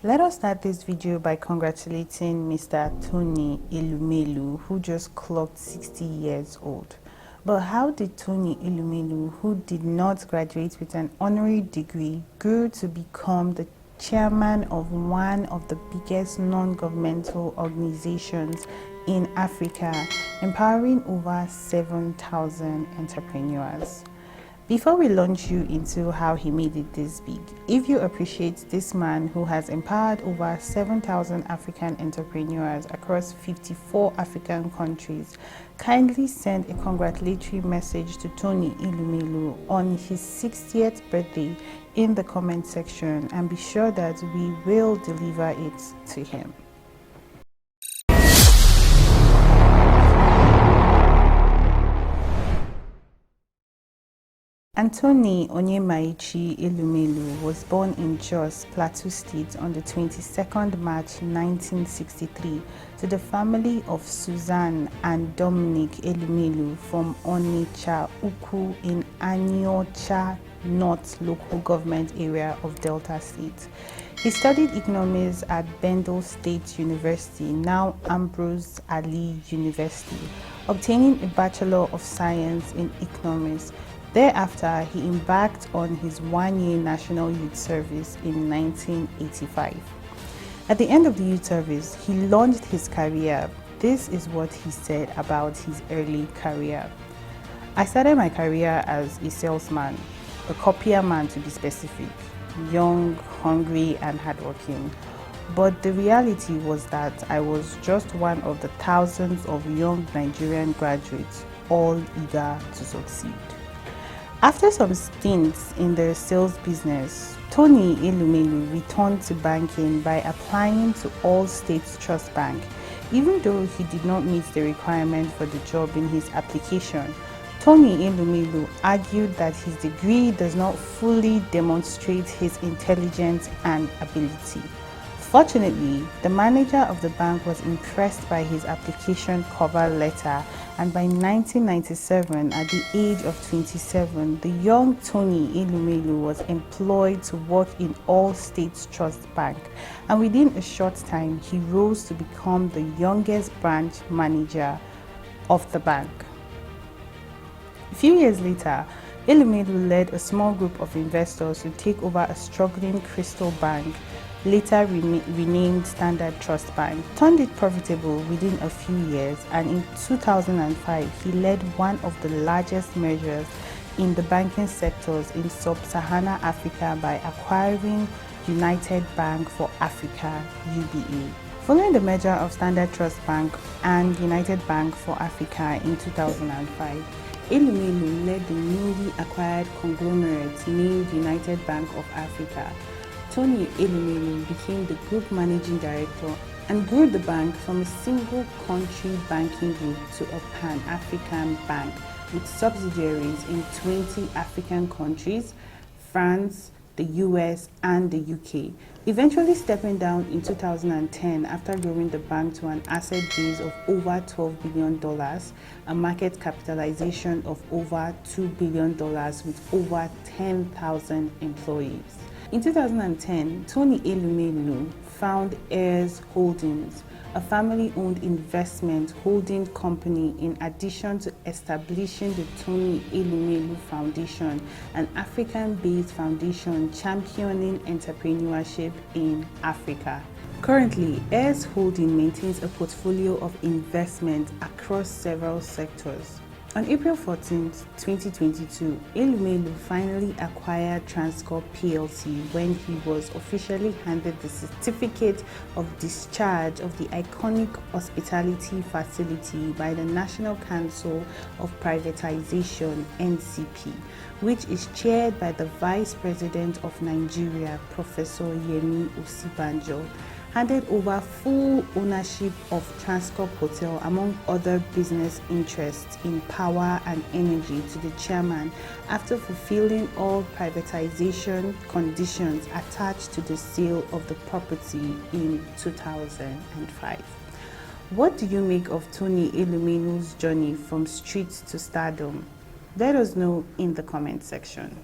Let us start this video by congratulating Mr. Tony Elumelu, who just clocked 60 years old. But how did Tony Elumelu, who did not graduate with an honorary degree, grow to become the chairman of one of the biggest non-governmental organizations in Africa, empowering over 7,000 entrepreneurs? Before we launch you into how he made it this big, if you appreciate this man who has empowered over 7,000 African entrepreneurs across 54 African countries, kindly send a congratulatory message to Tony Elumelu on his 60th birthday in the comment section, and be sure that we will deliver it to him. Anthony Onyemaichi Elumelu was born in Jos, Plateau State on the 22nd March 1963 to the family of Susan and Dominic Elumelu from Onitsha Ukwu in Aniocha North local government area of Delta State. He studied economics at Bendel State University, now Ambrose Ali University, obtaining a Bachelor of Science in Economics. Thereafter, he embarked on his one-year National Youth Service in 1985. At the end of the youth service, he launched his career. This is what he said about his early career. "I started my career as a salesman, a copier man to be specific, young, hungry, and hardworking. But the reality was that I was just one of the thousands of young Nigerian graduates, all eager to succeed." After some stints in the sales business, Tony Elumelu returned to banking by applying to All States Trust Bank. Even though he did not meet the requirement for the job in his application, Tony Elumelu argued that his degree does not fully demonstrate his intelligence and ability. Fortunately, the manager of the bank was impressed by his application cover letter, and by 1997, at the age of 27, the young Tony Elumelu was employed to work in All States Trust Bank, and within a short time, he rose to become the youngest branch manager of the bank. A few years later, Elumelu led a small group of investors to take over a struggling Crystal Bank, later renamed Standard Trust Bank, turned it profitable within a few years, and in 2005 he led one of the largest mergers in the banking sectors in sub-Saharan Africa by acquiring United Bank for Africa (UBA). Following the merger of Standard Trust Bank and United Bank for Africa in 2005, Elumelu led the newly acquired conglomerate named United Bank of Africa. Tony Elumelu became the group managing director and grew the bank from a single country banking group to a pan-African bank with subsidiaries in 20 African countries, France, the US, and the UK, eventually stepping down in 2010 after growing the bank to an asset base of over $12 billion, a market capitalization of over $2 billion with over 10,000 employees. In 2010, Tony Elumelu founded Heirs Holdings, a family-owned investment holding company, in addition to establishing the Tony Elumelu Foundation, an African-based foundation championing entrepreneurship in Africa. Currently, Heirs Holdings maintains a portfolio of investments across several sectors. On April 14, 2022, Elumelu finally acquired Transcorp plc when he was officially handed the certificate of discharge of the iconic hospitality facility by the National Council of Privatization (NCP), which is chaired by the Vice President of Nigeria, Professor Yemi Osibanjo. Handed over full ownership of Transcorp Hotel, among other business interests in power and energy, to the chairman after fulfilling all privatization conditions attached to the sale of the property in 2005. What do you make of Tony Elumelu's journey from streets to stardom? Let us know in the comment section.